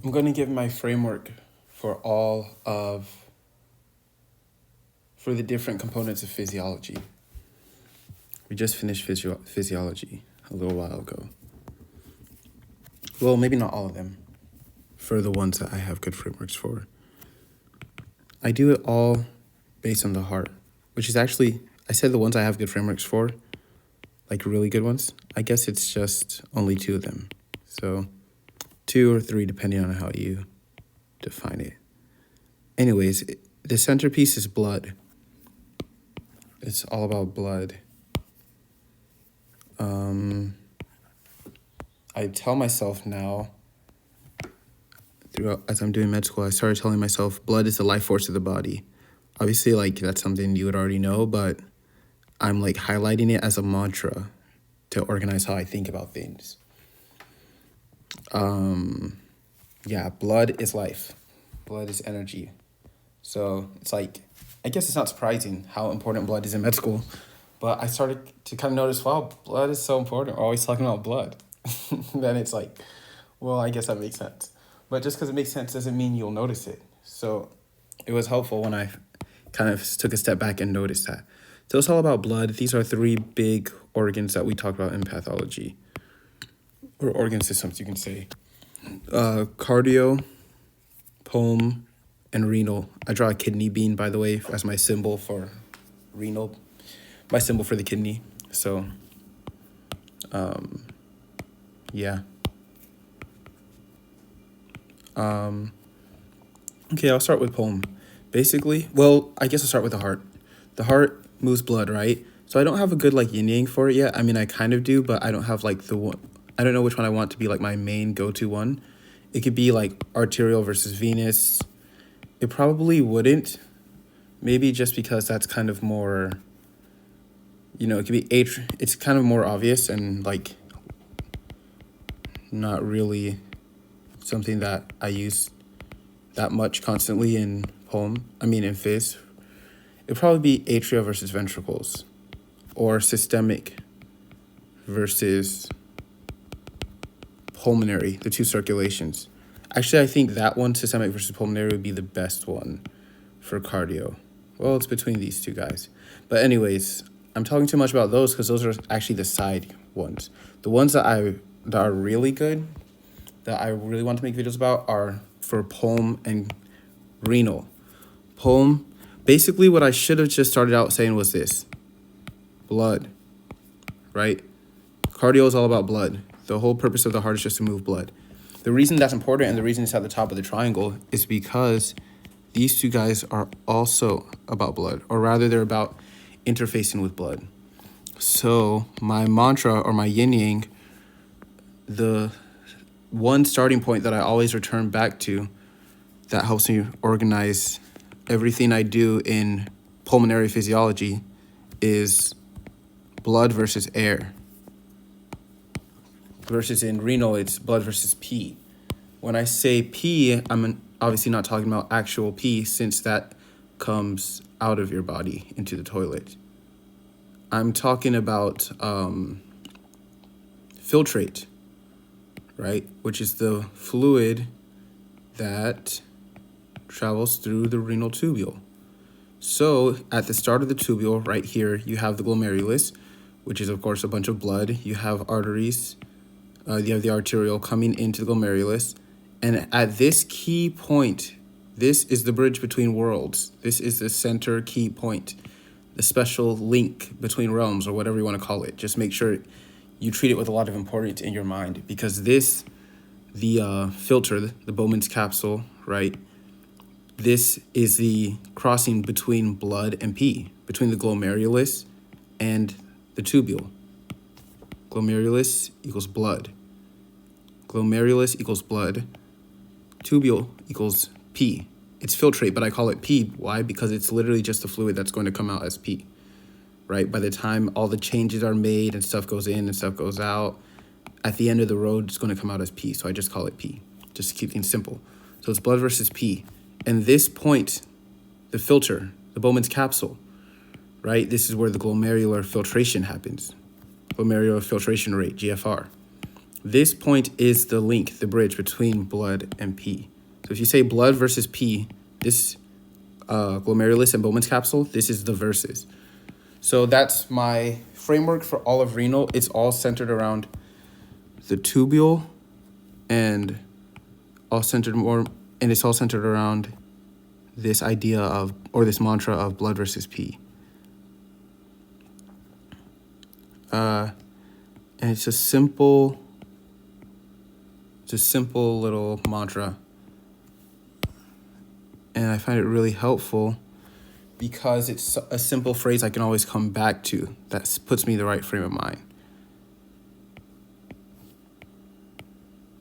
I'm going to give my framework for the different components of physiology. We just finished physiology a little while ago. Well, maybe not all of them, for the ones that I have good frameworks for. I do it all based on the heart, which is actually, I said the ones I have good frameworks for, like really good ones. I guess it's just only 2 of them. So 2 or 3, depending on how you define it. Anyways, the centerpiece is blood. It's all about blood. I tell myself now, as I'm doing med school, I started telling myself blood is the life force of the body. Obviously, like, that's something you would already know, but I'm like highlighting it as a mantra to organize how I think about things. Yeah, blood is life. Blood is energy. So it's like, I guess it's not surprising how important blood is in med school, but I started to kind of notice, wow, blood is so important. We're always talking about blood. Then it's like, well, I guess that makes sense. But just because it makes sense doesn't mean you'll notice it. So it was helpful when I kind of took a step back and noticed that. So it's all about blood. These are 3 big organs that we talk about in pathology, or organ systems, you can say. Cardio, pulm, and renal. I draw a kidney bean, by the way, as my symbol for renal, my symbol for the kidney. So, yeah. Okay, I'll start with pulm. Basically, well, I guess I'll start with the heart. The heart moves blood, right? So I don't have a good, like, yin-yang for it yet. I mean, I kind of do, but I don't have, like, the one. I don't know which one I want to be, like, my main go-to one. It could be, like, arterial versus venous. It probably wouldn't. Maybe just because that's kind of more, it could be it's kind of more obvious and, like, not really something that I use that much constantly in in phys. It'd probably be atria versus ventricles, or systemic versus pulmonary, the 2 circulations. Actually, I think that one, systemic versus pulmonary, would be the best one for cardio. Well, it's between these 2 guys. But anyways, I'm talking too much about those because those are actually the side ones. The ones that are really good, that I really want to make videos about, are for pulm and renal. Pulm, basically what I should have just started out saying was this. Blood, right? Cardio is all about blood. The whole purpose of the heart is just to move blood. The reason that's important and the reason it's at the top of the triangle is because these 2 guys are also about blood, or rather they're about interfacing with blood. So my mantra, or my yin-yang, the one starting point that I always return back to that helps me organize everything I do in pulmonary physiology is blood versus air. Versus in renal, it's blood versus pee. When I say pee, I'm obviously not talking about actual pee, since that comes out of your body into the toilet. I'm talking about filtrate, right? Which is the fluid that travels through the renal tubule. So at the start of the tubule, right here, you have the glomerulus, which is, of course, a bunch of blood. You have arteries. You have the arteriole coming into the glomerulus. And at this key point, this is the bridge between worlds. This is the center key point, the special link between realms, or whatever you want to call it. Just make sure you treat it with a lot of importance in your mind, because the filter, the Bowman's capsule, right? This is the crossing between blood and pee, between the glomerulus and the tubule. Glomerulus equals blood. Glomerulus equals blood. Tubule equals pee. It's filtrate, but I call it pee. Why? Because it's literally just the fluid that's going to come out as pee, right? By the time all the changes are made and stuff goes in and stuff goes out, at the end of the road, it's going to come out as pee. So I just call it pee, just to keep things simple. So it's blood versus pee. And this point, the filter, the Bowman's capsule, right? This is where the glomerular filtration happens. Glomerular filtration rate, GFR. This point is the link, the bridge between blood and pee. So if you say blood versus pee, this glomerulus and Bowman's capsule, this is the versus. So that's my framework for all of renal. It's all centered around the tubule and it's all centered around this idea of, or this mantra of blood versus pee. And it's a simple little mantra. And I find it really helpful because it's a simple phrase I can always come back to that puts me in the right frame of mind.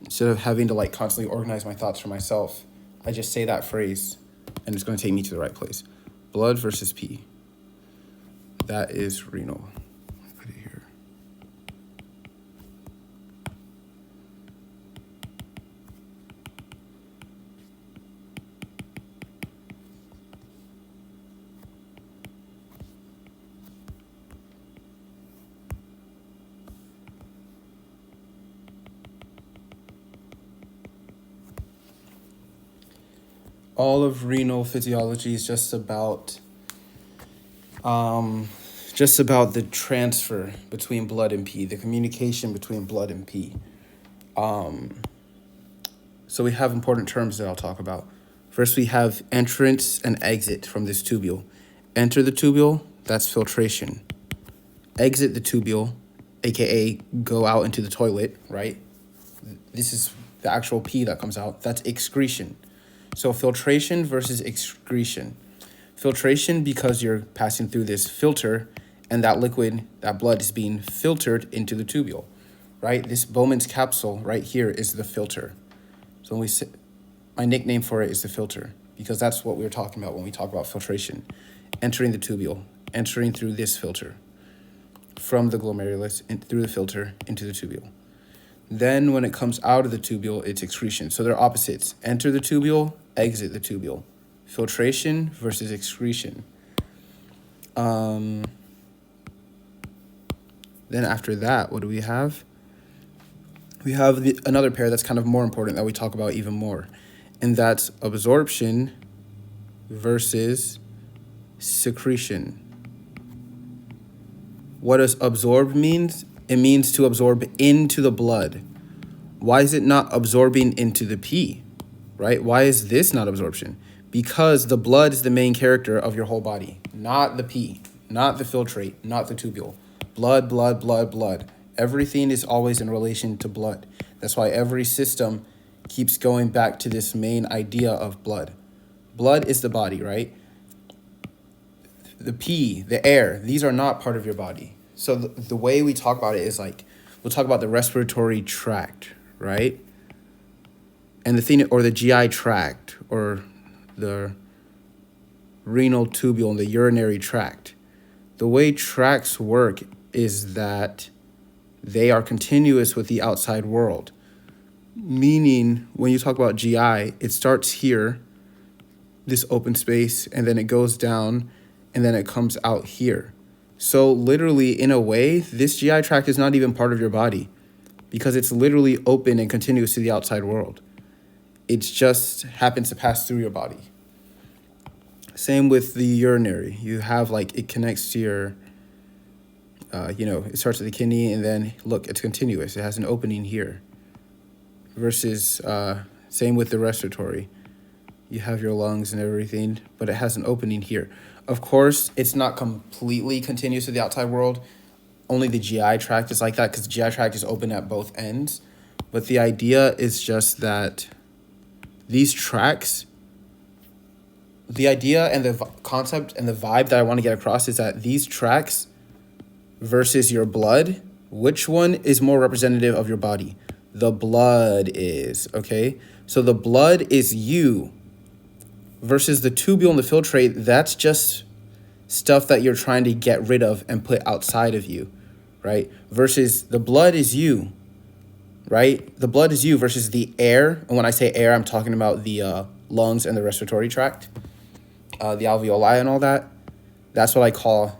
Instead of having to like constantly organize my thoughts for myself, I just say that phrase and it's going to take me to the right place. Blood versus pee. That is renal. Put it here. All of renal physiology is just about the transfer between blood and pee, the communication between blood and pee. So we have important terms that I'll talk about. First, we have entrance and exit from this tubule. Enter the tubule, that's filtration. Exit the tubule, aka go out into the toilet, right? This is the actual pee that comes out. That's excretion. So filtration versus excretion. Filtration because you're passing through this filter and that liquid, that blood is being filtered into the tubule, right? This Bowman's capsule right here is the filter. So when we say, my nickname for it is the filter because that's what we're talking about when we talk about filtration. Entering the tubule, entering through this filter from the glomerulus through the filter into the tubule. Then when it comes out of the tubule, it's excretion. So they're opposites. Enter the tubule, exit the tubule. Filtration versus excretion. Then after that, what do we have? We have another pair that's kind of more important that we talk about even more. And that's absorption versus secretion. What does absorb means? It means to absorb into the blood. Why is it not absorbing into the pee, right? Why is this not absorption? Because the blood is the main character of your whole body, not the pee, not the filtrate, not the tubule. Blood, blood, blood, blood. Everything is always in relation to blood. That's why every system keeps going back to this main idea of blood. Blood is the body, right? The pee, the air, these are not part of your body. So the way we talk about it is like, we'll talk about the respiratory tract, right? And the thing, or the GI tract, or the renal tubule and the urinary tract. The way tracts work is that they are continuous with the outside world. Meaning, when you talk about GI, it starts here, this open space, and then it goes down, and then it comes out here. So literally, in a way, this GI tract is not even part of your body because it's literally open and continuous to the outside world. It just happens to pass through your body. Same with the urinary. You have like, it connects to your, it starts at the kidney and then look, it's continuous. It has an opening here. Versus, same with the respiratory. You have your lungs and everything, but it has an opening here. Of course, it's not completely continuous to the outside world. Only the GI tract is like that because the GI tract is open at both ends. But the idea is just that these tracts, the idea and the concept and the vibe that I want to get across is that these tracts versus your blood, which one is more representative of your body? The blood is, okay? So the blood is you. Versus the tubule and the filtrate, that's just stuff that you're trying to get rid of and put outside of you, right? Versus the blood is you, right? The blood is you versus the air. And when I say air, I'm talking about the lungs and the respiratory tract, the alveoli and all that. That's what I call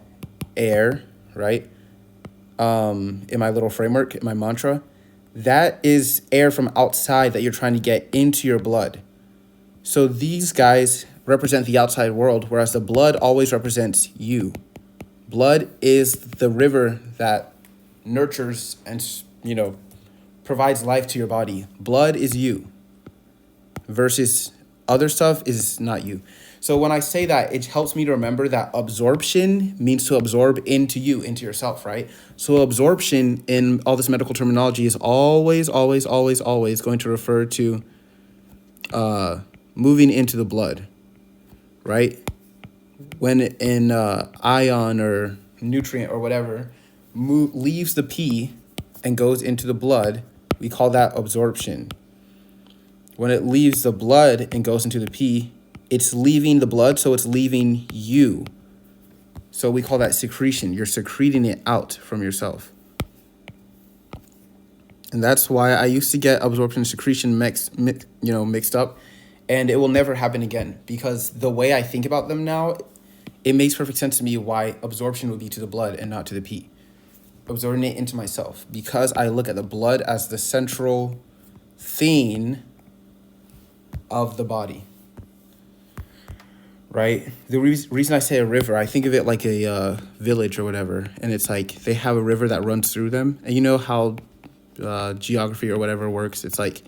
air, right? In my little framework, in my mantra. that is air from outside that you're trying to get into your blood. So these guys represent the outside world, whereas the blood always represents you. Blood is the river that nurtures and, provides life to your body. Blood is you versus other stuff is not you. So when I say that, it helps me to remember that absorption means to absorb into you, into yourself, right? So absorption in all this medical terminology is always, always, always, always going to refer to moving into the blood, right? When an ion or nutrient or whatever leaves the pee and goes into the blood, we call that absorption. When it leaves the blood and goes into the pee, it's leaving the blood, so it's leaving you. So we call that secretion. You're secreting it out from yourself. And that's why I used to get absorption and secretion mixed up, and it will never happen again, because the way I think about them now, it makes perfect sense to me why absorption would be to the blood and not to the pee. Absorbing it into myself, because I look at the blood as the central thing of the body, right? The reason I say a river, I think of it like a village or whatever, and it's like they have a river that runs through them, and you know how geography or whatever works. It's like,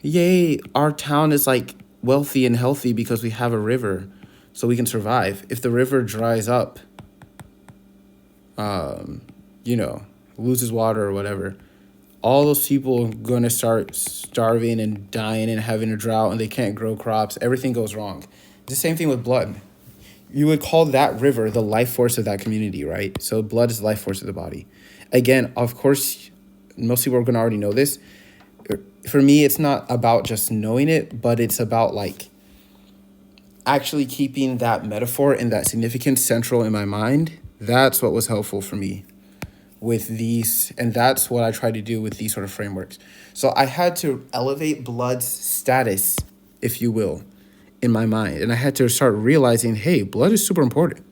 yay, our town is like wealthy and healthy because we have a river, so we can survive. If the river dries up, loses water or whatever, all those people are going to start starving and dying and having a drought, and they can't grow crops. Everything goes wrong. It's the same thing with blood. You would call that river the life force of that community, right? So blood is the life force of the body. Again, of course, most people are going to already know this. For me, it's not about just knowing it, but it's about like actually keeping that metaphor and that significance central in my mind. That's what was helpful for me with these, and that's what I try to do with these sort of frameworks. So I had to elevate blood's status, if you will, in my mind. And I had to start realizing, hey, blood is super important.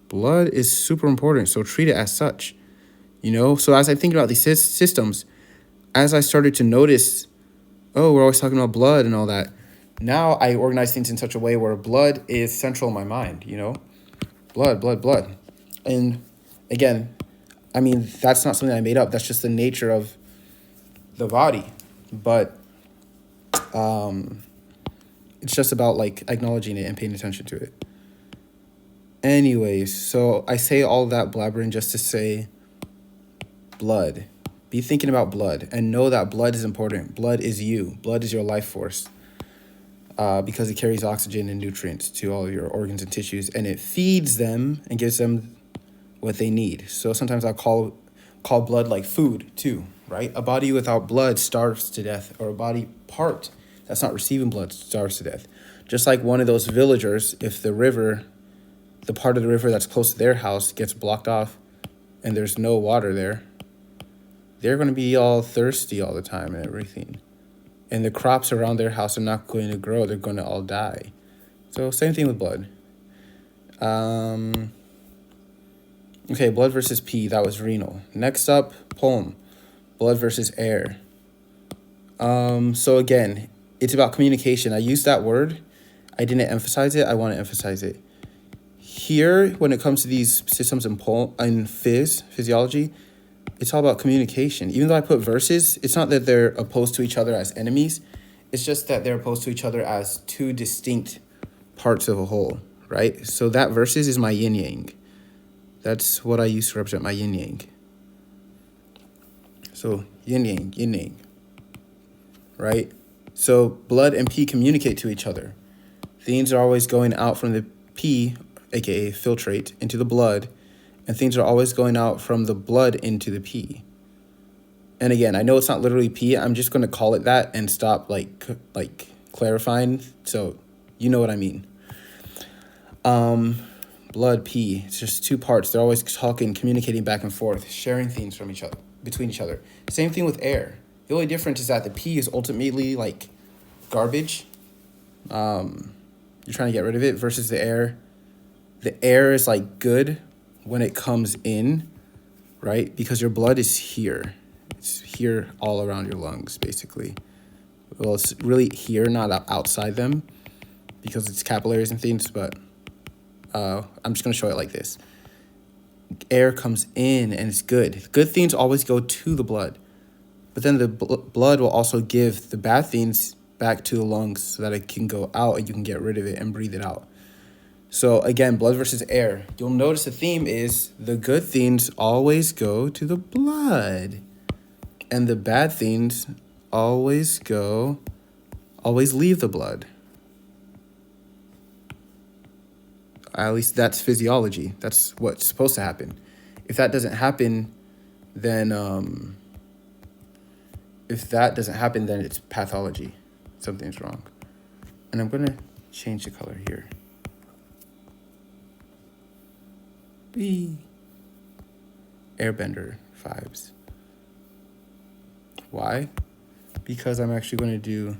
Blood is super important, so treat it as such. So as I think about these systems, as I started to notice, oh, we're always talking about blood and all that, now I organize things in such a way where blood is central in my mind, blood. And again, I mean, that's not something I made up. That's just the nature of the body. But it's just about like acknowledging it and paying attention to it. Anyways, so I say all that blabbering just to say blood. Be thinking about blood and know that blood is important. Blood is you. Blood is your life force, because it carries oxygen and nutrients to all of your organs and tissues, and it feeds them and gives them what they need. So sometimes I'll call blood like food too, right? A body without blood starves to death, or a body part that's not receiving blood starves to death. Just like one of those villagers, if the part of the river that's close to their house gets blocked off and there's no water there, they're going to be all thirsty all the time and everything. And the crops around their house are not going to grow. They're going to all die. So same thing with blood. Okay, blood versus pee, that was renal. Next up, poem, blood versus air. So again, it's about communication. I used that word. I didn't emphasize it. I want to emphasize it. Here, when it comes to these systems in physiology, it's all about communication. Even though I put verses, it's not that they're opposed to each other as enemies. It's just that they're opposed to each other as two distinct parts of a whole, right? So that verses is my yin-yang. That's what I use to represent my yin-yang. So yin-yang, right? So blood and pee communicate to each other. Things are always going out from the pee, aka filtrate, into the blood, and things are always going out from the blood into the pee. And again, I know it's not literally pee. I'm just going to call it that and stop like clarifying. So you know what I mean. Blood, pee. It's just two parts. They're always talking, communicating back and forth, sharing things from each other, between each other. Same thing with air. The only difference is that the pee is ultimately like garbage. You're trying to get rid of it, versus the air. The air is like good when it comes in, right? Because your blood is here. It's here all around your lungs, basically. Well, it's really here, not outside them, because it's capillaries and things, but I'm just going to show it like this. Air comes in and it's good. Good things always go to the blood. But then the blood will also give the bad things back to the lungs so that it can go out and you can get rid of it and breathe it out. So again, blood versus air. You'll notice the theme is the good things always go to the blood. And the bad things always leave the blood. At least that's physiology. That's what's supposed to happen. If that doesn't happen, then it's pathology. Something's wrong. And I'm gonna change the color here. Airbender vibes. Why? Because I'm actually going to do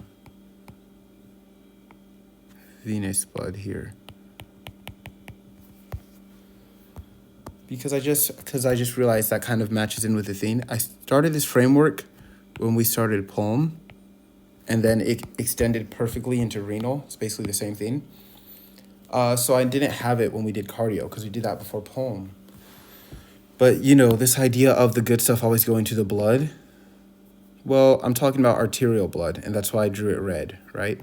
venous blood here. Because I just realized that kind of matches in with the theme. I started this framework when we started pulm, and then it extended perfectly into renal. It's basically the same thing. So I didn't have it when we did cardio because we did that before pulm. But, this idea of the good stuff always going to the blood, well, I'm talking about arterial blood, and that's why I drew it red, right?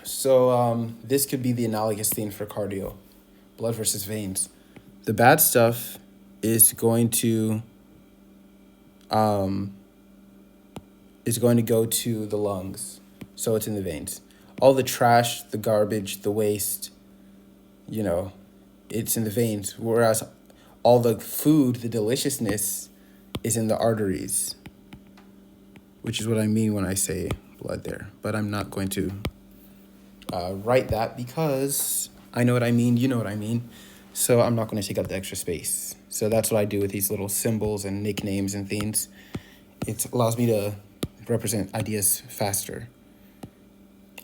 So this could be the analogous thing for cardio, blood versus veins. The bad stuff is going to go to the lungs, so it's in the veins. All the trash, the garbage, the waste, it's in the veins. Whereas all the food, the deliciousness, is in the arteries, which is what I mean when I say blood there. But I'm not going to write that because I know what I mean, you know what I mean. So I'm not going to take up the extra space. So that's what I do with these little symbols and nicknames and things. It allows me to represent ideas faster.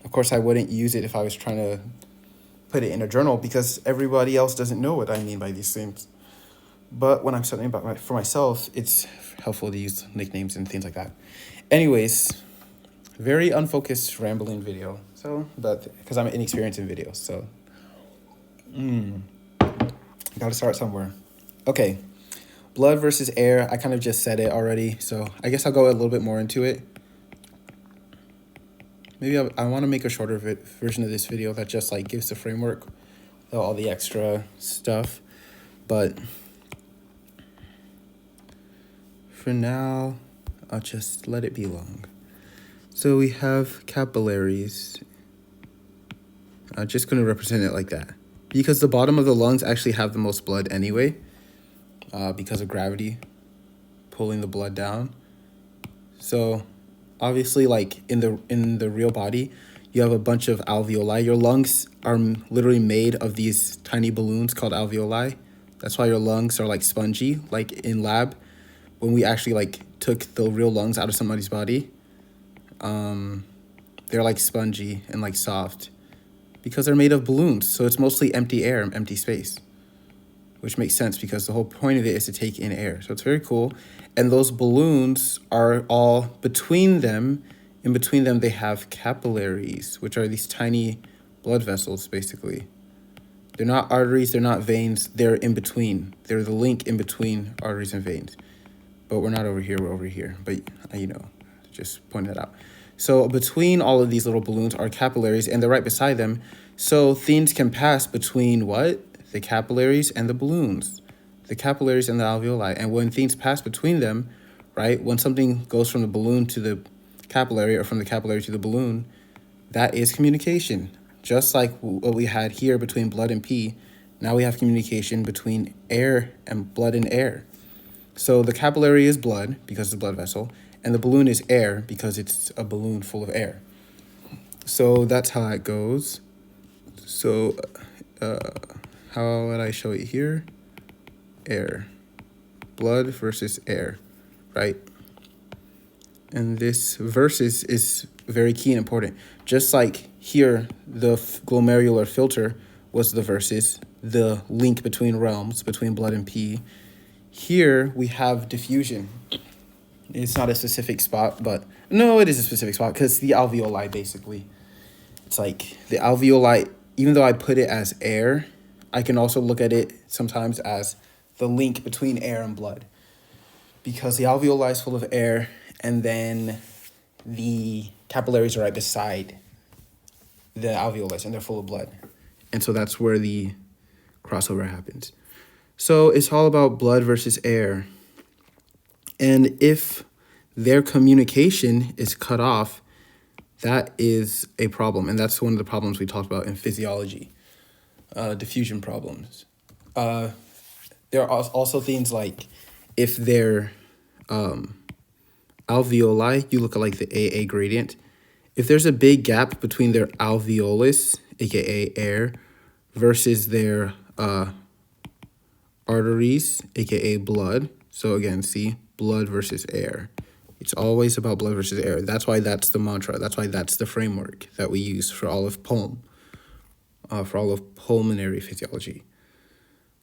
Of course, I wouldn't use it if I was trying to put it in a journal because everybody else doesn't know what I mean by these things. But when I'm studying about for myself, it's helpful to use nicknames and things like that. Anyways, very unfocused, rambling video. But because I'm inexperienced in videos, so gotta start somewhere. Okay, blood versus air. I kind of just said it already, so I guess I'll go a little bit more into it. Maybe I want to make a shorter version of this video that just gives the framework without all the extra stuff. But for now, I'll just let it be long. So we have capillaries. I'm just going to represent it like that. Because the bottom of the lungs actually have the most blood anyway, because of gravity pulling the blood down. So obviously, in the real body, you have a bunch of alveoli. Your lungs are literally made of these tiny balloons called alveoli. That's why your lungs are spongy, in lab. When we actually took the real lungs out of somebody's body, they're spongy and soft because they're made of balloons. So it's mostly empty air, empty space, which makes sense because the whole point of it is to take in air. So it's very cool. And those balloons are all between them. In between them, they have capillaries, which are these tiny blood vessels, basically. They're not arteries, they're not veins, they're in between. They're the link in between arteries and veins. But we're not over here, we're over here. But, just point that out. So between all of these little balloons are capillaries, and they're right beside them. So things can pass between what? The capillaries and the balloons. The capillaries and the alveoli. And when things pass between them, right, when something goes from the balloon to the capillary or from the capillary to the balloon, that is communication. Just like what we had here between blood and pee, now we have communication between air and blood and air. So the capillary is blood because it's a blood vessel, and the balloon is air because it's a balloon full of air. So that's how it goes. So how would I show it here? Air. Blood versus air, right? And this versus is very key and important. Just like here, the glomerular filter was the versus, the link between realms, between blood and pee. Here we have diffusion. It's not a specific spot, but no, it is a specific spot because the alveoli basically. It's like the alveoli, even though I put it as air, I can also look at it sometimes as the link between air and blood. Because the alveoli is full of air, and then the capillaries are right beside the alveolus, and they're full of blood. And so that's where the crossover happens. So it's all about blood versus air. And if their communication is cut off, that is a problem. And that's one of the problems we talked about in physiology, diffusion problems. There are also things like if their alveoli, you look at like the AA gradient. If there's a big gap between their alveolus, aka air, versus their arteries, aka blood. So again, see, blood versus air. It's always about blood versus air. That's why that's the mantra. That's why that's the framework that we use for all of for all of pulmonary physiology.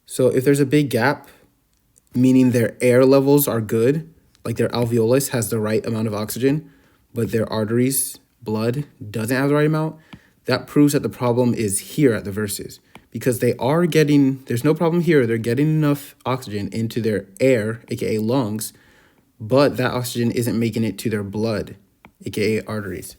So if there's a big gap, meaning their air levels are good, like their alveolus has the right amount of oxygen, but their arteries, blood, doesn't have the right amount, that proves that the problem is here at the verses. Because they are getting, there's no problem here, they're getting enough oxygen into their air, aka lungs, but that oxygen isn't making it to their blood, aka arteries.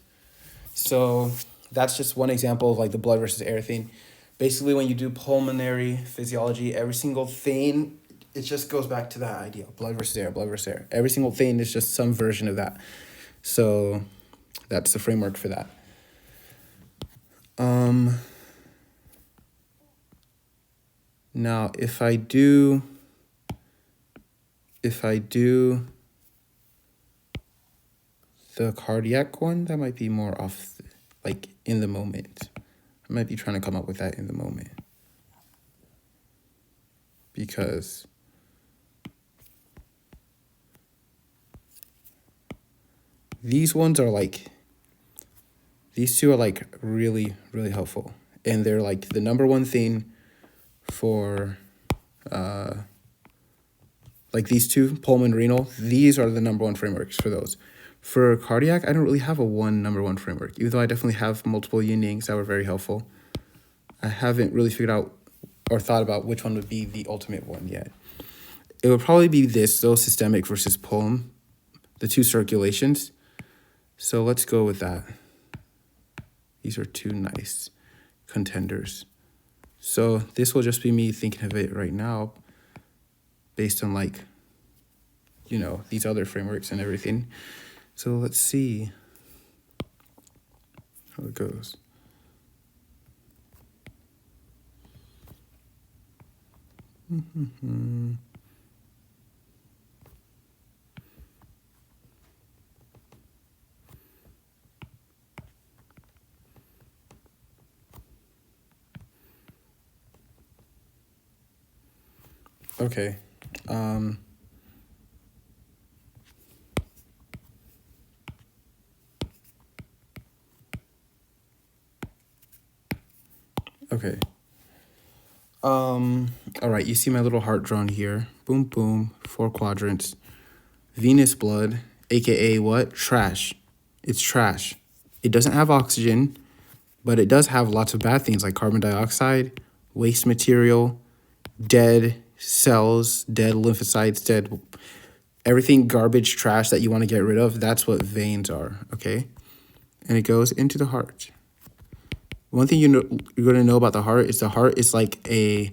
So that's just one example of like the blood versus air thing. Basically, when you do pulmonary physiology, every single thing, it just goes back to that idea, blood versus air, blood versus air. Every single thing is just some version of that. So that's the framework for that. Now, if I do the cardiac one, that might be more off, like in the moment. I might be trying to come up with that in the moment. Because these ones are like, these two are like really, really helpful. And they're like the number one thing for, like these two, pulmonary, renal, these are the number one frameworks for those. For cardiac, I don't really have a number one framework, even though I definitely have multiple Yinings that were very helpful. I haven't really figured out or thought about which one would be the ultimate one yet. It would probably be this, though, systemic versus pulm, the two circulations. So let's go with that. These are two nice contenders. So this will just be me thinking of it right now based on like, you know, these other frameworks and everything. So let's see how it goes. Okay. Okay. All right, you see my little heart drawn here. Boom, boom, 4 quadrants. Venous blood, aka what? Trash. It's trash. It doesn't have oxygen, but it does have lots of bad things like carbon dioxide, waste material, dead cells, dead lymphocytes, dead everything garbage, trash that you want to get rid of. That's what veins are, okay? And it goes into the heart. One thing you're going to know about the heart is like a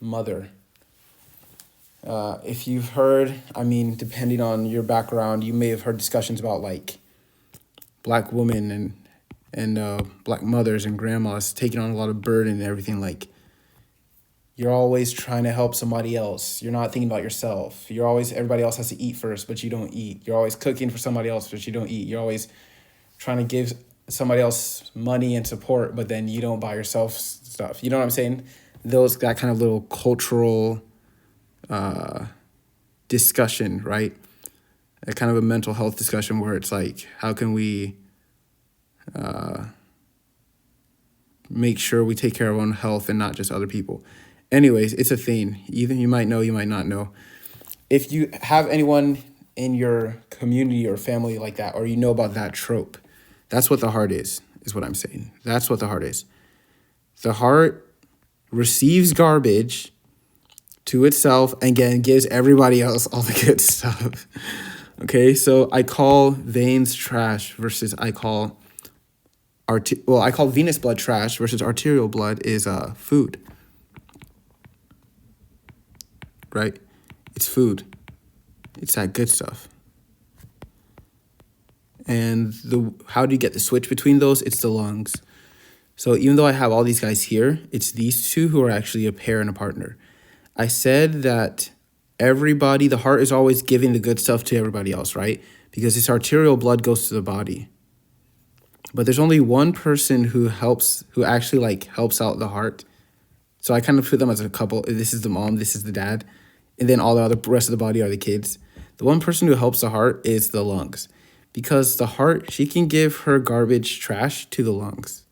mother. If you've heard, I mean, depending on your background, you may have heard discussions about like black women and black mothers and grandmas taking on a lot of burden and everything. Like, you're always trying to help somebody else. You're not thinking about yourself. Everybody else has to eat first, but you don't eat. You're always cooking for somebody else, but you don't eat. You're always trying to give somebody else money and support, but then you don't buy yourself stuff. You know what I'm saying? That kind of little cultural discussion, right? A kind of a mental health discussion where it's like, how can we make sure we take care of our own health and not just other people? Anyways, it's a thing. Even you might know, you might not know. if you have anyone in your community or family like that, or you know about that trope, that's what the heart is what I'm saying. That's what the heart is. The heart receives garbage to itself and again gives everybody else all the good stuff. Okay, so I call veins trash versus I call venous blood trash versus arterial blood is food. Right? It's food. It's that good stuff. And how do you get the switch between those? It's the lungs. So even though I have all these guys here, it's these two who are actually a pair and a partner. I said that the heart is always giving the good stuff to everybody else, right? Because this arterial blood goes to the body. But there's only one person who actually helps out the heart. So I kind of put them as a couple. This is the mom, this is the dad. And then all the other rest of the body are the kids. The one person who helps the heart is the lungs. Because the heart, she can give her garbage trash to the lungs.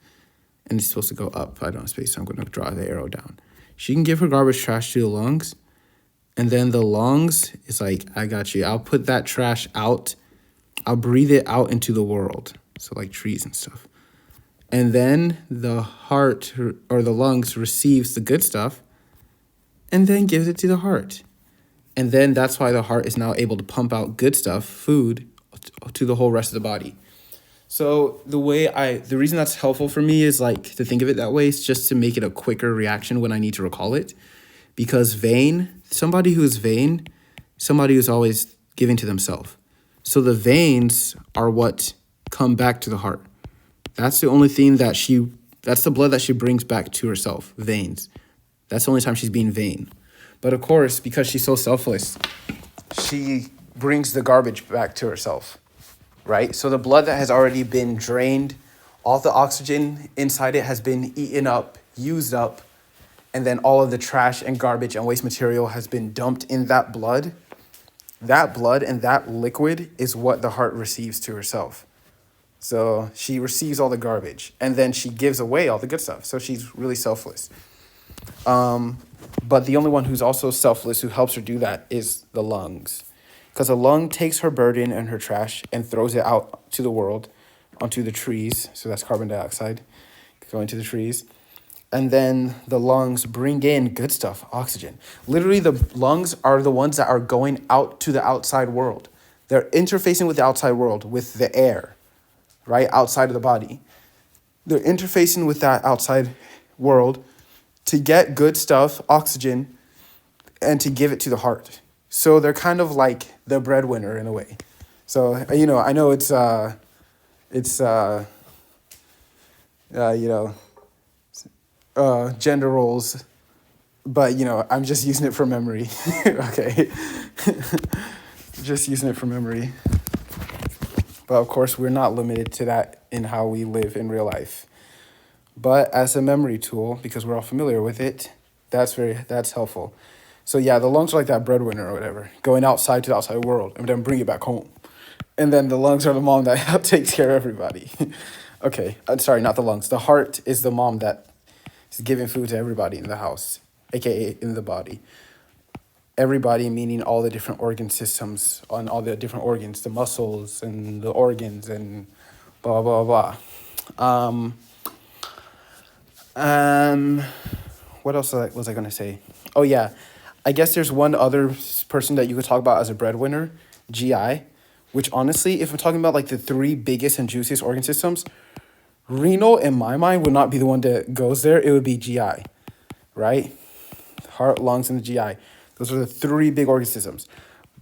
And it's supposed to go up. I don't have space, so I'm going to draw the arrow down. She can give her garbage trash to the lungs. And then the lungs is like, I got you. I'll put that trash out. I'll breathe it out into the world. So like trees and stuff. And then the heart or the lungs receives the good stuff and then gives it to the heart. And then that's why the heart is now able to pump out good stuff, food, to the whole rest of the body. So the reason that's helpful for me is like to think of it that way is just to make it a quicker reaction when I need to recall it. Because somebody who's always giving to themselves. So the veins are what come back to the heart. That's the only thing that's the blood that she brings back to herself, veins. That's the only time she's being vain. But of course, because she's so selfless, she brings the garbage back to herself, right? So the blood that has already been drained, all the oxygen inside it has been eaten up, used up, and then all of the trash and garbage and waste material has been dumped in that blood. That blood and that liquid is what the heart receives to herself. So she receives all the garbage and then she gives away all the good stuff. So she's really selfless. But the only one who's also selfless who helps her do that is the lungs. Because the lung takes her burden and her trash and throws it out to the world, onto the trees. So that's carbon dioxide going to the trees. And then the lungs bring in good stuff, oxygen. Literally, the lungs are the ones that are going out to the outside world. They're interfacing with the outside world, with the air, right, outside of the body. They're interfacing with that outside world to get good stuff, oxygen, and to give it to the heart. So they're kind of like the breadwinner in a way. So, I know it's gender roles, but I'm just using it from memory. Okay. Just using it from memory. But of course, we're not limited to that in how we live in real life. But as a memory tool, because we're all familiar with it, that's helpful. So yeah, the lungs are like that breadwinner or whatever, going outside to the outside world and then bring it back home. And then the lungs are the mom that takes care of everybody. Okay, sorry, not the lungs. The heart is the mom that is giving food to everybody in the house, aka in the body. Everybody meaning all the different organ systems on all the different organs, the muscles and the organs and blah, blah, blah. What else was I going to say? Oh, yeah. I guess there's one other person that you could talk about as a breadwinner, GI, which honestly, if I'm talking about like the three biggest and juiciest organ systems, renal, in my mind, would not be the one that goes there. It would be GI, right? Heart, lungs, and the GI. Those are the three big organ systems.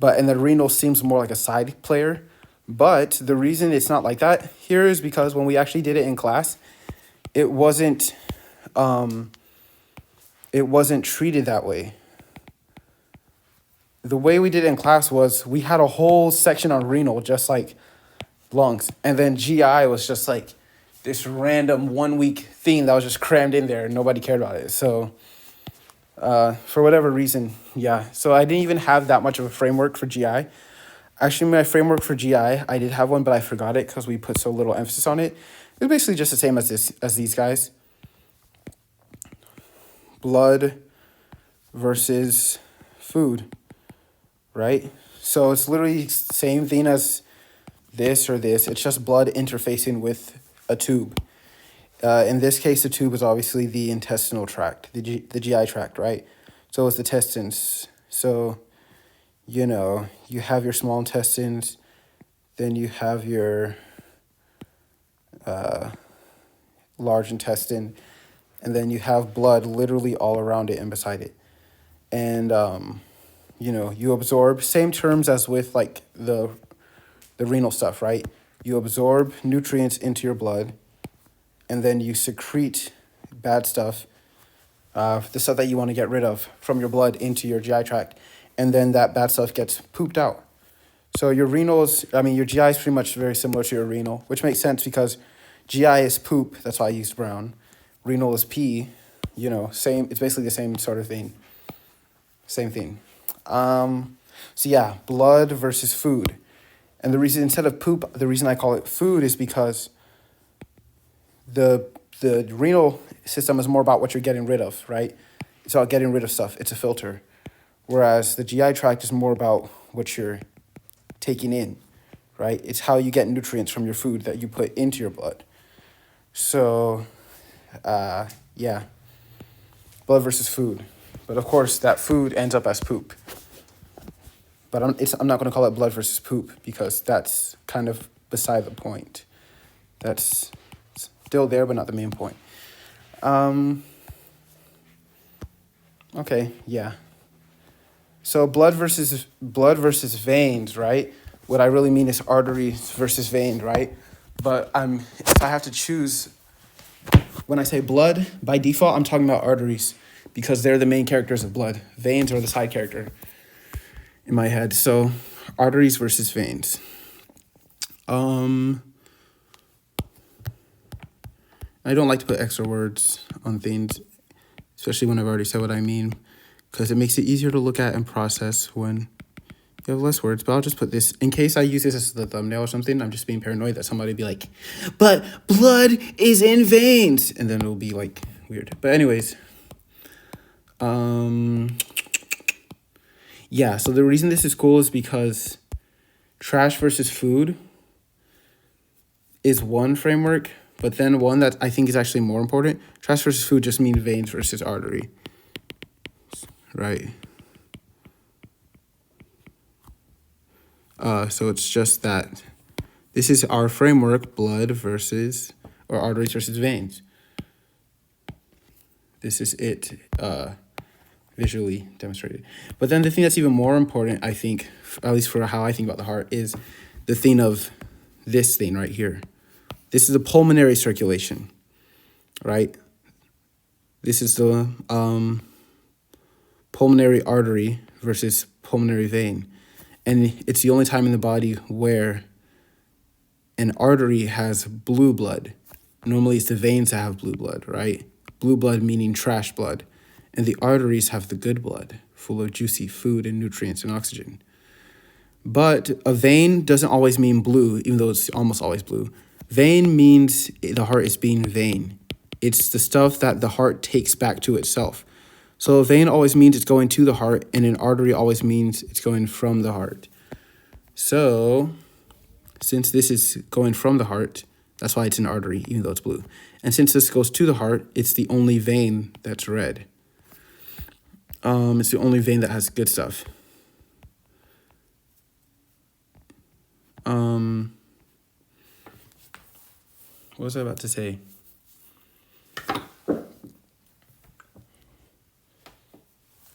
And the renal seems more like a side player. But the reason it's not like that here is because when we actually did it in class, it wasn't treated that way. The way we did it in class was we had a whole section on renal, just like lungs. And then GI was just like this random 1 week thing that was just crammed in there and nobody cared about it. So for whatever reason, yeah. So I didn't even have that much of a framework for GI. Actually, my framework for GI, I did have one, but I forgot it because we put so little emphasis on it. It was basically just the same as these guys. Blood versus food, right? So it's literally same thing as this or this. It's just blood interfacing with a tube. In this case, the tube is obviously the intestinal tract, the GI tract, right? So it's the intestines. So, you know, you have your small intestines, then you have your large intestine, and then you have blood literally all around it and beside it. And, you know, you absorb, same terms as with like the renal stuff, right? You absorb nutrients into your blood, and then you secrete bad stuff, the stuff that you want to get rid of from your blood into your GI tract, and then that bad stuff gets pooped out. So your renals, I mean, your GI is pretty much very similar to your renal, which makes sense because GI is poop, that's why I used brown. Renal is pee, you know, same, it's basically the same sort of thing. Same thing. So yeah, blood versus food. And the reason, instead of poop, the reason I call it food is because the renal system is more about what you're getting rid of, right? It's about getting rid of stuff. It's a filter. Whereas the GI tract is more about what you're taking in, right? It's how you get nutrients from your food that you put into your blood. So, yeah, blood versus food. But of course, that food ends up as poop. But I'm not going to call it blood versus poop because that's kind of beside the point. That's still there, but not the main point. Okay, yeah. So blood versus veins, right? What I really mean is arteries versus veins, right? But if I have to choose, when I say blood, by default, I'm talking about arteries because they're the main characters of blood. Veins are the side character in my head. So arteries versus veins. I don't like to put extra words on things, especially when I've already said what I mean, because it makes it easier to look at and process when you have less words. But I'll just put this, in case I use this as the thumbnail or something, I'm just being paranoid that somebody will be like, but blood is in veins, and then it'll be like weird. But anyways, yeah, so the reason this is cool is because trash versus food is one framework, but then one that I think is actually more important. Trash versus food just means veins versus artery, right? So it's just that this is our framework, blood versus, or arteries versus veins. This is it, visually demonstrated. But then the thing that's even more important, I think, at least for how I think about the heart, is the thing of this thing right here. This is the pulmonary circulation, right? This is the pulmonary artery versus pulmonary vein. And it's the only time in the body where an artery has blue blood. Normally it's the veins that have blue blood, right? Blue blood meaning trash blood. And the arteries have the good blood, full of juicy food and nutrients and oxygen. But a vein doesn't always mean blue, even though it's almost always blue. Vein means the heart is being vain. It's the stuff that the heart takes back to itself. So a vein always means it's going to the heart, and an artery always means it's going from the heart. So since this is going from the heart, that's why it's an artery, even though it's blue. And since this goes to the heart, it's the only vein that's red. It's the only vein that has good stuff. What was I about to say?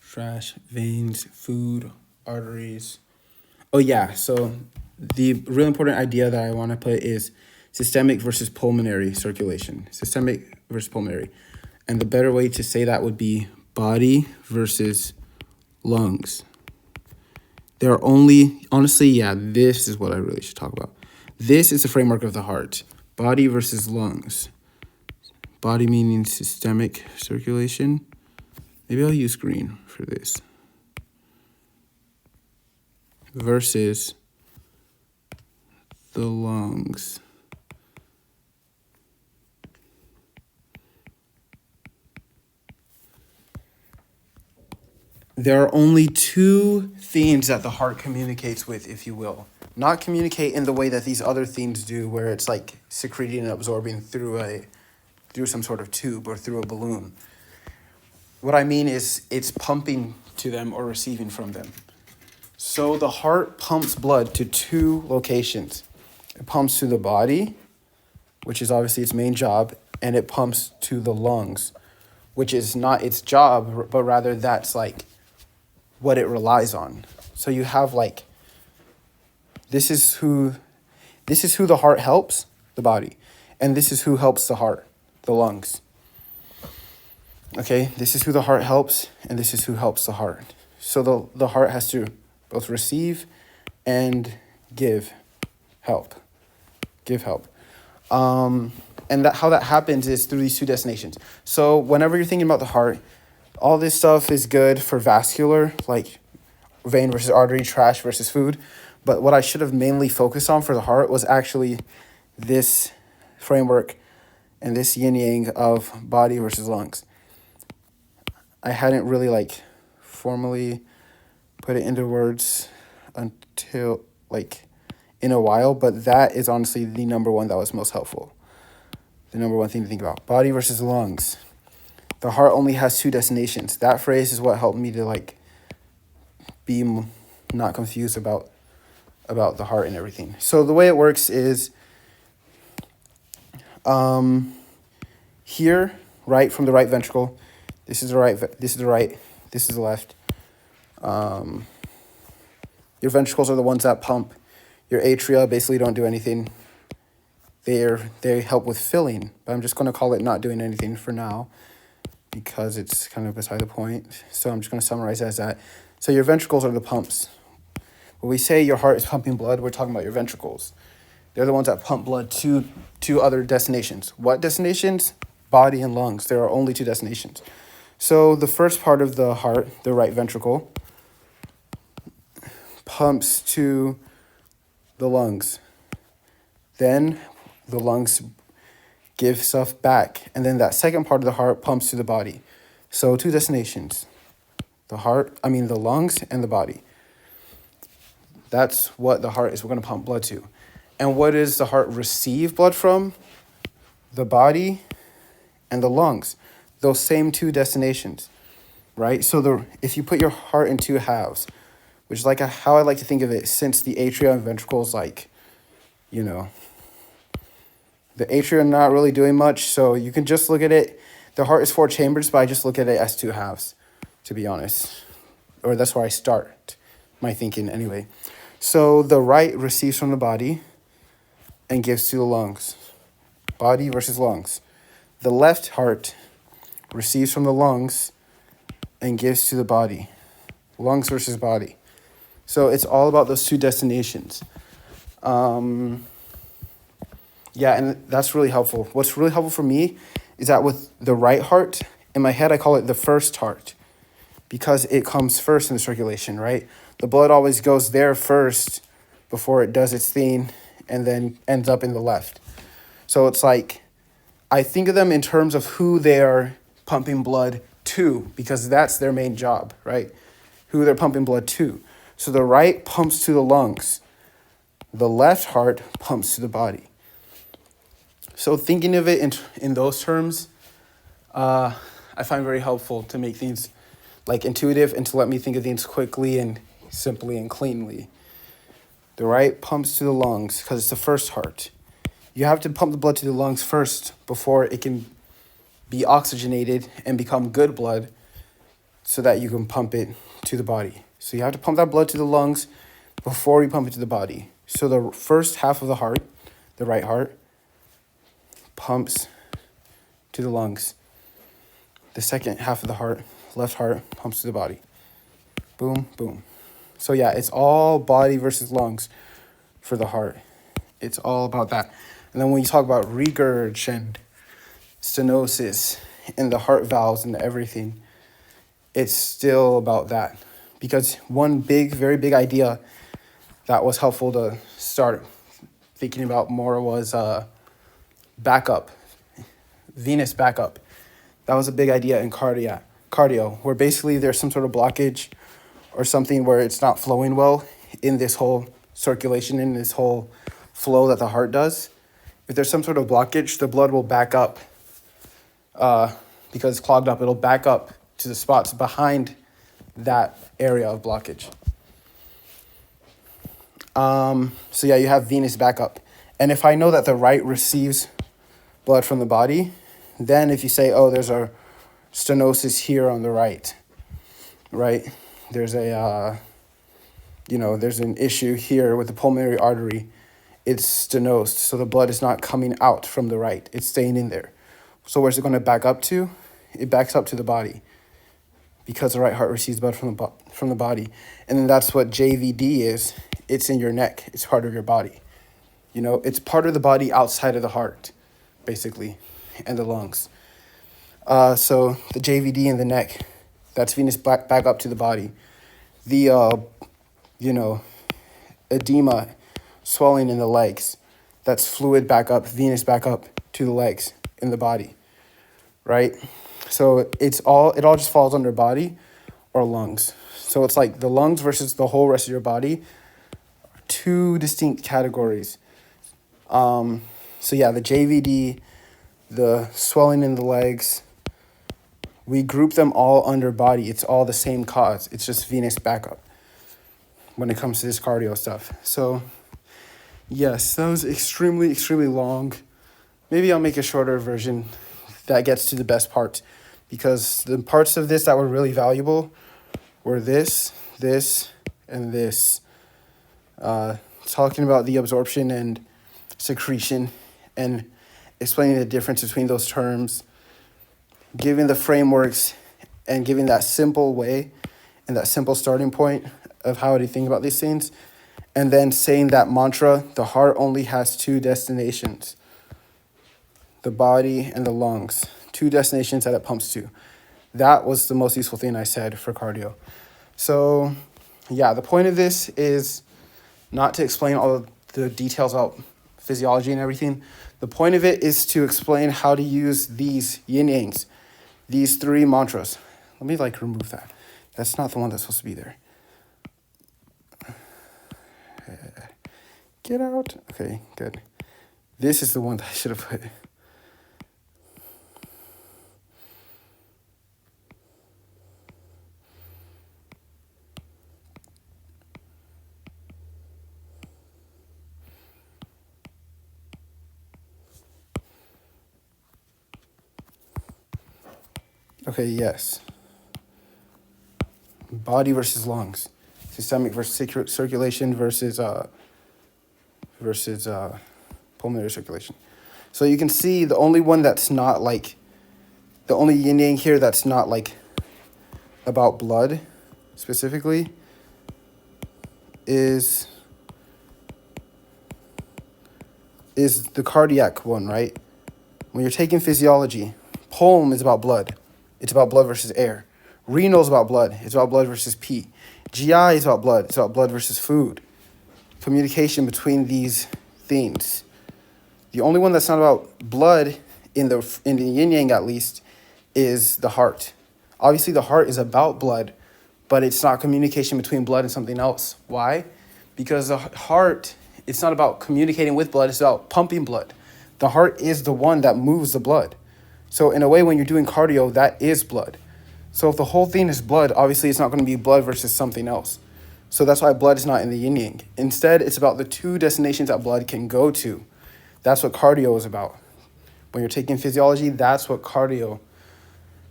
Trash, veins, food, arteries. Oh yeah, so the really important idea that I want to put is systemic versus pulmonary circulation. Systemic versus pulmonary. And the better way to say that would be body versus lungs. There are only, honestly, yeah, this is what I really should talk about. This is the framework of the heart. Body versus lungs. Body meaning systemic circulation. Maybe I'll use green for this. Versus the lungs. there are only two themes that the heart communicates with, if you will. Not communicate in the way that these other themes do, where it's like secreting and absorbing through some sort of tube or through a balloon. What I mean is it's pumping to them or receiving from them. So the heart pumps blood to two locations. It pumps to the body, which is obviously its main job, and it pumps to the lungs, which is not its job, but rather that's like what it relies on. So you have like, this is who the heart helps, the body, and this is who helps the heart, the lungs. Okay, this is who the heart helps, and this is who helps the heart. So the heart has to both receive and give help. And how that happens is through these two destinations. So whenever you're thinking about the heart, all this stuff is good for vascular, like vein versus artery, trash versus food. But what I should have mainly focused on for the heart was actually this framework and this yin-yang of body versus lungs. I hadn't really like formally put it into words until like in a while, but that is honestly the number one that was most helpful. The number one thing to think about. Body versus lungs. The heart only has two destinations. That phrase is what helped me to like be not confused about the heart and everything. So the way it works is here, right from the right ventricle, this is the right, this is the right, this is the left. Your ventricles are the ones that pump. Your atria basically don't do anything. They help with filling, but I'm just going to call it not doing anything for now because it's kind of beside the point. So I'm just going to summarize it as that. So your ventricles are the pumps. When we say your heart is pumping blood, we're talking about your ventricles. They're the ones that pump blood to other destinations. What destinations? Body and lungs. There are only two destinations. So the first part of the heart, the right ventricle, pumps to the lungs. Then the lungs give stuff back. And then that second part of the heart pumps to the body. So two destinations. The lungs and the body. That's what the heart is. We're going to pump blood to. And what does the heart receive blood from? The body and the lungs. Those same two destinations, right? So if you put your heart in two halves, which is like how I like to think of it, since the atria and ventricles, like, you know, the atria are not really doing much, so you can just look at it. The heart is 4 chambers, but I just look at it as 2 halves, to be honest. Or that's where I start my thinking anyway. So the right receives from the body and gives to the lungs. Body versus lungs. The left heart receives from the lungs and gives to the body. Lungs versus body. So it's all about those two destinations. Yeah, and that's really helpful. What's really helpful for me is that with the right heart, in my head I call it the first heart because it comes first in the circulation, right? The blood always goes there first before it does its thing and then ends up in the left. So it's like, I think of them in terms of who they are pumping blood to because that's their main job, right? Who they're pumping blood to. So the right pumps to the lungs. The left heart pumps to the body. So thinking of it in those terms, I find very helpful to make things like intuitive and to let me think of things quickly and simply and cleanly. The right pumps to the lungs because it's the first heart. You have to pump the blood to the lungs first before it can be oxygenated and become good blood so that you can pump it to the body. So you have to pump that blood to the lungs before you pump it to the body. So the first half of the heart, the right heart, pumps to the lungs. The second half of the heart, left heart, pumps to the body. Boom, boom. So yeah, it's all body versus lungs for the heart. It's all about that. And then when you talk about regurg and stenosis and the heart valves and everything, it's still about that. Because one very big idea that was helpful to start thinking about more was backup, venous backup. That was a big idea in cardiac. cardio, where basically there's some sort of blockage or something where it's not flowing well in this whole circulation, in this whole flow that the heart does. If there's some sort of blockage, the blood will back up because it's clogged up. It'll back up to the spots behind that area of blockage. So yeah, you have venous backup. And if I know that the right receives blood from the body, then if you say, oh, there's a stenosis here on the right, there's a, there's an issue here with the pulmonary artery, it's stenosed, so the blood is not coming out from the right, it's staying in there. So where's it going to back up to? It backs up to the body because the right heart receives blood from the body. And then that's what JVD is. It's in your neck. It's part of your body. It's part of the body outside of the heart, basically, and the lungs. So the JVD in the neck, that's venous back up to the body. The, edema, swelling in the legs, that's fluid back up, venous back up to the legs in the body, right? So it all just falls under body or lungs. So it's like the lungs versus the whole rest of your body, two distinct categories. So yeah, the JVD, the swelling in the legs, we group them all under body. It's all the same cause. It's just venous backup when it comes to this cardio stuff. So yes, that was extremely, extremely long. Maybe I'll make a shorter version that gets to the best parts, because the parts of this that were really valuable were this, and this. Talking about the absorption and secretion and explaining the difference between those terms, giving the frameworks and giving that simple way and that simple starting point of how to think about these things, and then saying that mantra, the heart only has two destinations, the body and the lungs, two destinations that it pumps to. That was the most useful thing I said for cardio. So yeah, the point of this is not to explain all of the details about physiology and everything. The point of it is to explain how to use these yin-yangs, these three mantras. Let me remove that. That's not the one that's supposed to be there. Get out. Okay, good. This is the one that I should have put. Okay, yes. Body versus lungs. Systemic versus circulation versus pulmonary circulation. So you can see the only one that's not the only yin yang here that's not about blood specifically is the cardiac one, right? When you're taking physiology, pulm is about blood. It's about blood versus air. Renal is about blood. It's about blood versus pee. GI is about blood. It's about blood versus food. Communication between these things. The only one that's not about blood in the yin yang at least is the heart. Obviously the heart is about blood, but it's not communication between blood and something else. Why? Because the heart, it's not about communicating with blood, it's about pumping blood. The heart is the one that moves the blood. So in a way, when you're doing cardio, that is blood. So if the whole thing is blood, obviously it's not going to be blood versus something else. So that's why blood is not in the yin yang. Instead, it's about the two destinations that blood can go to. That's what cardio is about. When you're taking physiology, that's what cardio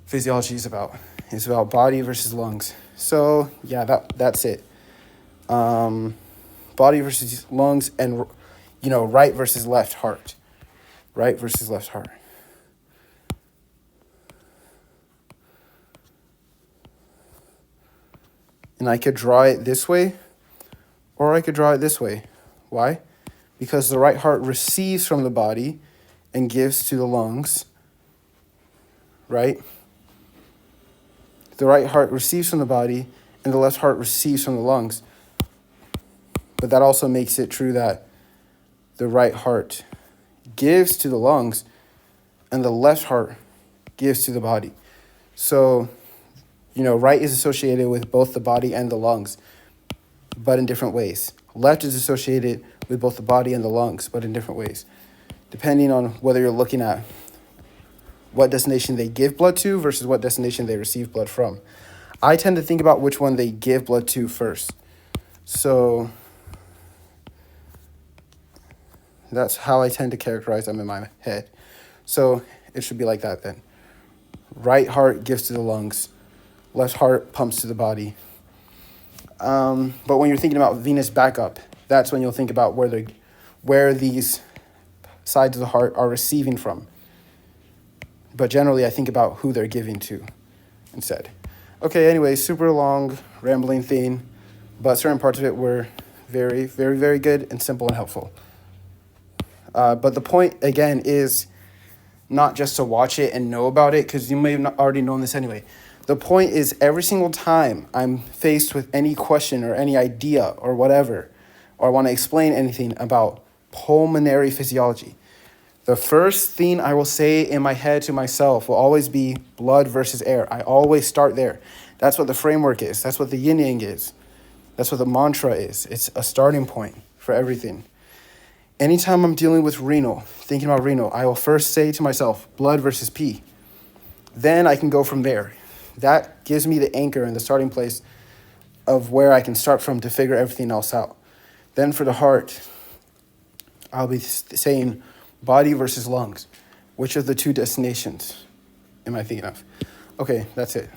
physiology is about. It's about body versus lungs. So yeah, that's it. Body versus lungs, and right versus left heart. Right versus left heart. And I could draw it this way, or I could draw it this way. Why? Because the right heart receives from the body and gives to the lungs, right? The right heart receives from the body and the left heart receives from the lungs. But that also makes it true that the right heart gives to the lungs and the left heart gives to the body. So right is associated with both the body and the lungs, but in different ways. Left is associated with both the body and the lungs, but in different ways, depending on whether you're looking at what destination they give blood to versus what destination they receive blood from. I tend to think about which one they give blood to first. So that's how I tend to characterize them in my head. So it should be like that then. Right heart gives to the lungs. Left heart pumps to the body. But when you're thinking about venous backup, that's when you'll think about where these sides of the heart are receiving from. But generally, I think about who they're giving to instead. Okay, anyway, super long, rambling thing, but certain parts of it were very, very, very good and simple and helpful. But the point, again, is not just to watch it and know about it, because you may have already known this anyway. The point is every single time I'm faced with any question or any idea or whatever, or I want to explain anything about pulmonary physiology, the first thing I will say in my head to myself will always be blood versus air. I always start there. That's what the framework is. That's what the yin yang is. That's what the mantra is. It's a starting point for everything. Anytime I'm dealing with renal, thinking about renal, I will first say to myself, blood versus pee. Then I can go from there. That gives me the anchor and the starting place of where I can start from to figure everything else out. Then for the heart, I'll be saying body versus lungs. Which of the two destinations am I thinking of? Okay, that's it.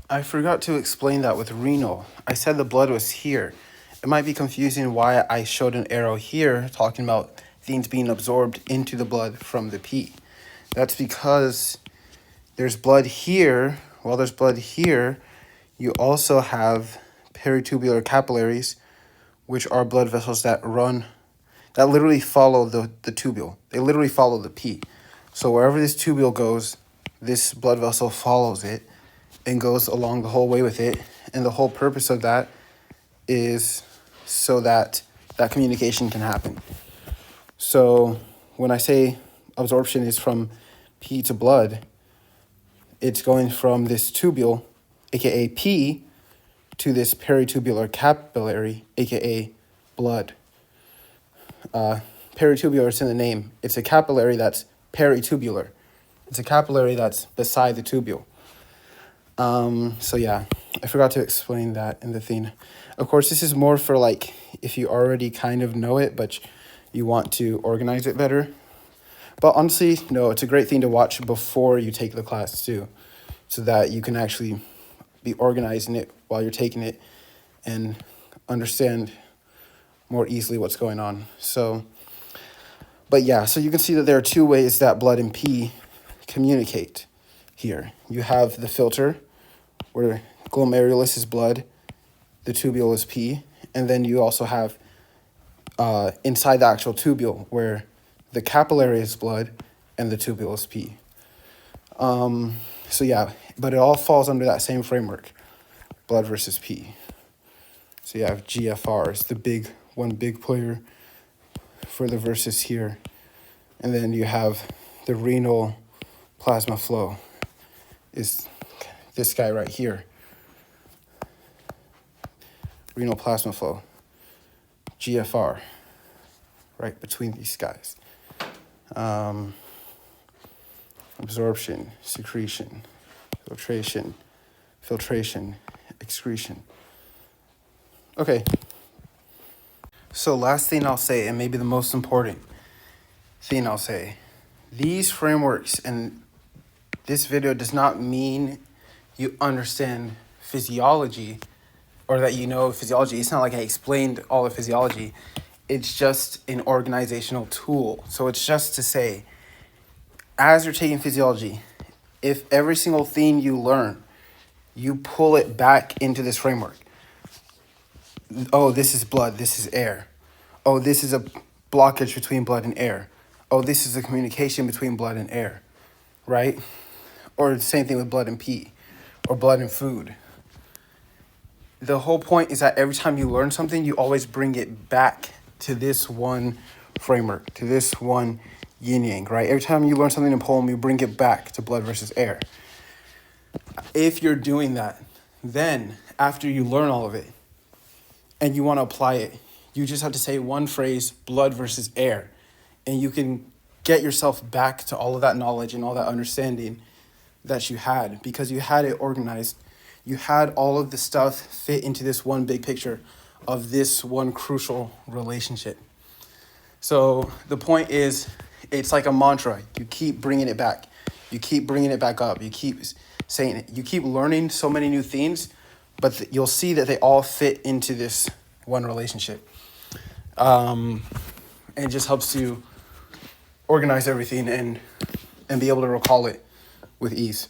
I forgot to explain that with renal. I said the blood was here. It might be confusing why I showed an arrow here talking about things being absorbed into the blood from the pee. That's because there's blood here. While there's blood here, you also have peritubular capillaries, which are blood vessels that literally follow the tubule. They literally follow the pee. So wherever this tubule goes, this blood vessel follows it and goes along the whole way with it. And the whole purpose of that is so that that communication can happen. So when I say absorption is from pee to blood, it's going from this tubule, aka pee, to this peritubular capillary, aka blood. Peritubular is in the name. It's a capillary that's peritubular. It's a capillary that's beside the tubule. So yeah, I forgot to explain that in the thing. Of course, this is more for like if you already kind of know it, but you want to organize it better. But honestly, no, it's a great thing to watch before you take the class too, so that you can actually be organizing it while you're taking it and understand more easily what's going on. So, but yeah, so you can see that there are two ways that blood and pee communicate here. You have the filter, where glomerulus is blood, the tubule is pee, and then you also have inside the actual tubule, where the capillary is blood and the tubule is pee. So yeah, but it all falls under that same framework, blood versus pee. So you have GFR is the one big player for the versus here. And then you have the renal plasma flow is this guy right here. Renal plasma flow, GFR, right between these guys. Absorption, secretion, filtration, excretion. Okay. So last thing I'll say, and maybe the most important thing I'll say, these frameworks and this video does not mean you understand physiology or that you know physiology. It's not like I explained all of physiology. It's just an organizational tool. So it's just to say, as you're taking physiology, if every single thing you learn, you pull it back into this framework. Oh, this is blood, this is air. Oh, this is a blockage between blood and air. Oh, this is a communication between blood and air, right? Or the same thing with blood and pee, or blood and food. The whole point is that every time you learn something, you always bring it back to this one framework, to this one yin yang, right? Every time you learn something in a poem, you bring it back to blood versus air. If you're doing that, then after you learn all of it and you want to apply it, you just have to say one phrase, blood versus air, and you can get yourself back to all of that knowledge and all that understanding that you had, because you had it organized. You had all of the stuff fit into this one big picture of this one crucial relationship. So the point is, it's like a mantra. You keep bringing it back. You keep bringing it back up. You keep saying it. You keep learning so many new things, but you'll see that they all fit into this one relationship. And it just helps you organize everything and be able to recall it with ease.